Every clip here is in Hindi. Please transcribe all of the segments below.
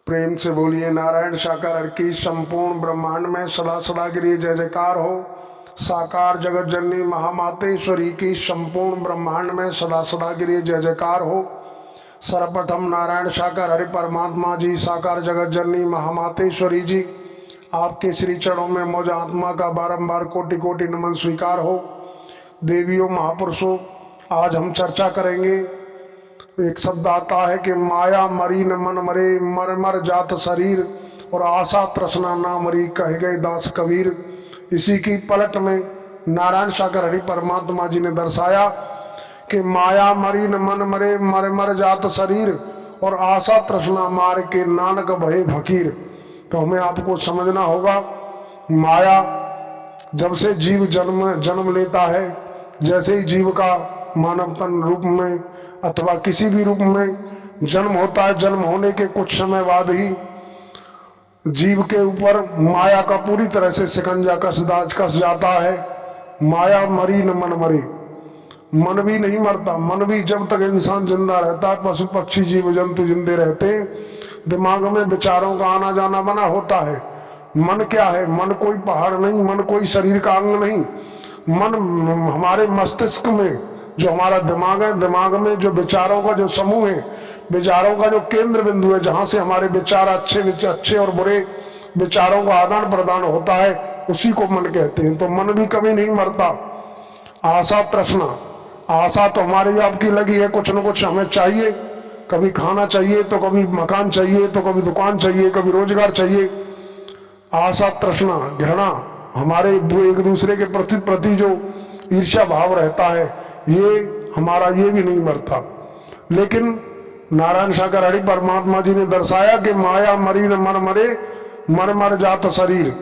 प्रेम से बोलिए नारायण साकार की संपूर्ण ब्रह्मांड में सदा सदा के लिए जय जयकार हो। साकार जगत जननी महामातेश्वरी की संपूर्ण ब्रह्मांड में सदा सदा के लिए जय जयकार हो। सर्वप्रथम नारायण साकार हरि परमात्मा जी, साकार जगत जननी महामातेश्वरी जी, आपके श्री चरणों में मौज आत्मा का बारंबार कोटि कोटि नमन स्वीकार हो। देवियों महापुरुषों, आज हम चर्चा करेंगे। एक शब्द आता है कि माया मरी न मन मरे, मर मर जात शरीर, और आशा तृष्णा ना मरी, कह गए दास कबीर। इसी की पलट में नारायण सागर हरि परमात्मा जी ने दर्शाया कि माया मरी न मन मरे, मर मर जात शरीर, और आशा तृष्णा मार के नानक भये फकीर। तो हमें आपको समझना होगा, माया जब से जीव जन्म लेता है, जैसे ही जीव का मानव तन रूप में अथवा किसी भी रूप में जन्म होता है, जन्म होने के कुछ समय बाद ही जीव के ऊपर माया का पूरी तरह से शिकंजा कस जाता है। माया मरी न मन मरे, मन भी नहीं मरता। मन भी जब तक इंसान जिंदा रहता है, पशु पक्षी जीव जंतु जिंदे रहते हैं, दिमाग में विचारों का आना जाना बना होता है। मन क्या है? मन कोई पहाड़ नहीं, मन कोई शरीर का अंग नहीं। मन हमारे मस्तिष्क में जो हमारा दिमाग है, दिमाग में जो विचारों का जो समूह है, विचारों का जो केंद्र बिंदु है, जहां से हमारे विचार अच्छे और बुरे विचारों का आदान प्रदान होता है, उसी को मन कहते हैं। तो मन भी कभी नहीं मरता। आशा तृष्णा, आशा तो हमारी आपकी लगी है, कुछ न कुछ हमें चाहिए। कभी खाना चाहिए, तो कभी मकान चाहिए, तो कभी दुकान चाहिए, कभी रोजगार चाहिए। आशा तृष्णा घृणा, हमारे एक दूसरे के प्रति जो ईर्ष्या भाव रहता है, ये हमारा ये भी नहीं मरता। लेकिन नारायण सागर हरि परमात्मा जी ने दर्शाया कि माया मरी न मन मरे, मर मर जात शरीर।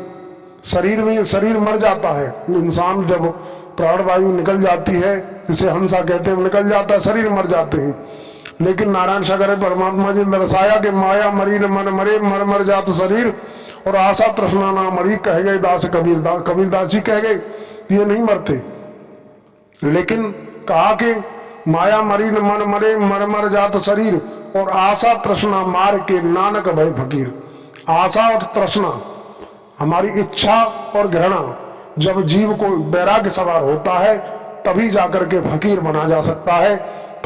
शरीर मर जाता है। इंसान जब प्राणवायु निकल जाती है, जिसे हंसा कहते हैं, निकल जाता है, शरीर मर जाते हैं। लेकिन नारायण सागर हरि परमात्मा जी ने दर्शाया कि माया मरी न मन मरे, मर मर जात शरीर, और आशा तृष्णा ना मरी, कह गए दास कबीर। कबीरदास जी कह गए ये नहीं मरते। लेकिन कहा कि माया मरी न मन मरे, मर मर जात शरीर, और आशा तृष्णा मार के नानक भय फकीर। आशा और तृष्णा, हमारी इच्छा और घृणा, जब जीव को वैराग्य सवार होता है, तभी जाकर के फकीर बना जा सकता है।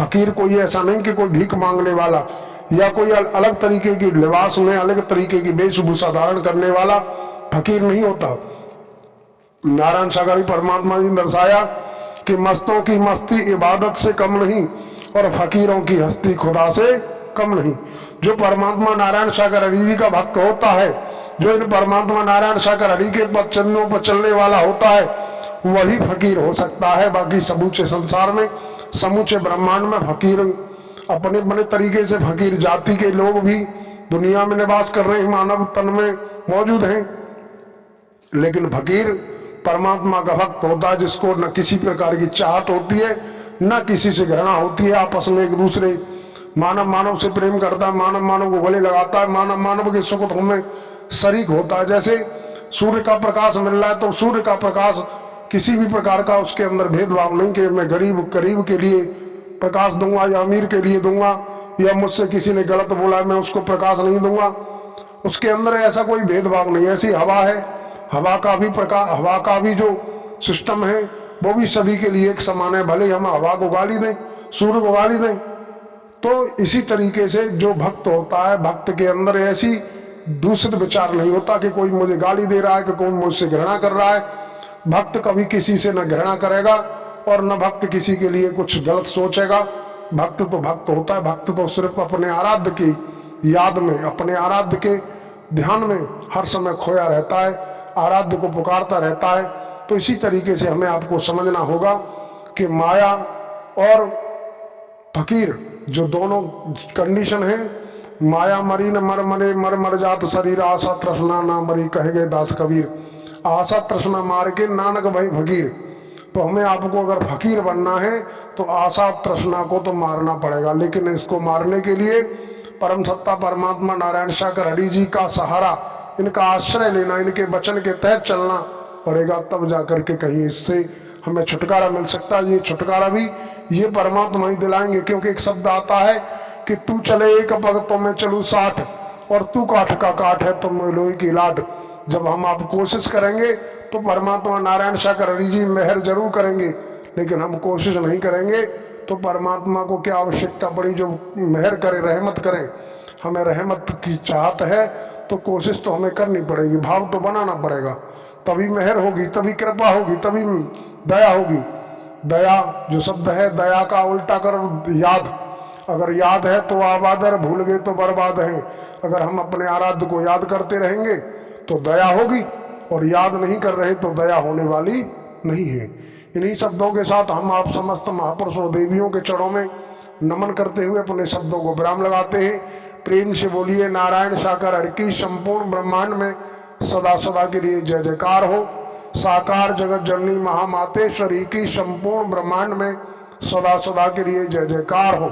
फकीर कोई ऐसा नहीं कि कोई भीख मांगने वाला या कोई अलग तरीके की लिबास में अलग तरीके की वेशभूषा धारण करने वाला फकीर नहीं होता। नारायण सागर परमात्मा जी ने दर्शाया कि मस्तों की मस्ती इबादत से कम नहीं, और फकीरों की हस्ती खुदा से कम नहीं। जो परमात्मा नारायण सागर हरि जी का भक्त होता है, जो इन परमात्मा नारायण सागर हरि के पद चरणों पर चलने वाला होता है, वही फकीर हो सकता है। बाकी समूचे संसार में, समूचे ब्रह्मांड में फकीर अपने अपने तरीके से, फकीर जाति के लोग भी दुनिया में निवास कर रहे हैं, मानव तन में मौजूद हैं। लेकिन फकीर परमात्मा का भक्त होता है, जिसको न किसी प्रकार की चाहत होती है, न किसी से घृणा होती है। आपस में एक दूसरे मानव से प्रेम करता है, मानव को गले लगाता है, मानव के सुख दुख में शरीक होता है। जैसे सूर्य का प्रकाश मिल रहा है, तो सूर्य का प्रकाश किसी भी प्रकार का उसके अंदर भेदभाव नहीं कि मैं गरीब के लिए प्रकाश दूंगा या अमीर के लिए दूंगा, या मुझसे किसी ने गलत बोला मैं उसको प्रकाश नहीं दूंगा। उसके अंदर ऐसा कोई भेदभाव नहीं। ऐसी हवा है, हवा का भी जो सिस्टम है, वो भी सभी के लिए एक समान है। भले हम हवा को गाली दें, सूर्य को गाली दें। तो इसी तरीके से जो भक्त होता है, भक्त के अंदर ऐसी दूषित विचार नहीं होता कि कोई मुझे गाली दे रहा है, कि कोई मुझसे घृणा कर रहा है। भक्त कभी किसी से न घृणा करेगा, और न भक्त किसी के लिए कुछ गलत सोचेगा। भक्त तो भक्त होता है। भक्त तो सिर्फ अपने आराध्य की याद में, अपने आराध्य के ध्यान में हर समय खोया रहता है, आराध्य को पुकारता रहता है। तो इसी तरीके से हमें आपको समझना होगा कि माया और फकीर जो दोनों कंडीशन है, माया मरी न मर मरे, मर मर जात शरीर, आशा तृष्णा ना मरी, कह गए दास कबीर। आशा तृष्णा मार के नानक भई फकीर। तो हमें आपको अगर फकीर बनना है, तो आशा तृष्णा को तो मारना पड़ेगा। लेकिन इसको मारने के लिए परम सत्ता परमात्मा नारायण सागर हरि जी का सहारा, इनका आश्रय लेना, इनके वचन के तहत चलना पड़ेगा। तब जाकर के कहीं इससे हमें छुटकारा मिल सकता है। ये छुटकारा भी ये परमात्मा ही दिलाएंगे। क्योंकि एक शब्द आता है कि तू चले एक पग तो मैं चलूं 60, और तू काठ का काठ है तुम लोही की लाट। जब हम आप कोशिश करेंगे तो परमात्मा नारायण शाकर हरि जी मेहर जरूर करेंगे, लेकिन हम कोशिश नहीं करेंगे तो परमात्मा को क्या आवश्यकता पड़ी जो मेहर करे, रहमत करे। हमें रहमत की चाहत है तो कोशिश तो हमें करनी पड़ेगी, भाव तो बनाना पड़ेगा, तभी मेहर होगी, तभी कृपा होगी, तभी दया होगी। दया जो शब्द है, दया का उल्टा कर याद। अगर याद है तो आबाद है, भूल गए तो बर्बाद है। अगर हम अपने आराध्य को याद करते रहेंगे तो दया होगी, और याद नहीं कर रहे तो दया होने वाली नहीं है। इन्हीं शब्दों के साथ हम आप समस्त महापुरुषों देवियों के चरणों में नमन करते हुए अपने शब्दों को विराम लगाते हैं। प्रेम से बोलिए नारायण साकार हरि की संपूर्ण ब्रह्मांड में सदा सदा के लिए जय जयकार हो। साकार जगत जननी महामातेश्वरी की संपूर्ण ब्रह्मांड में सदा सदा के लिए जय जयकार हो।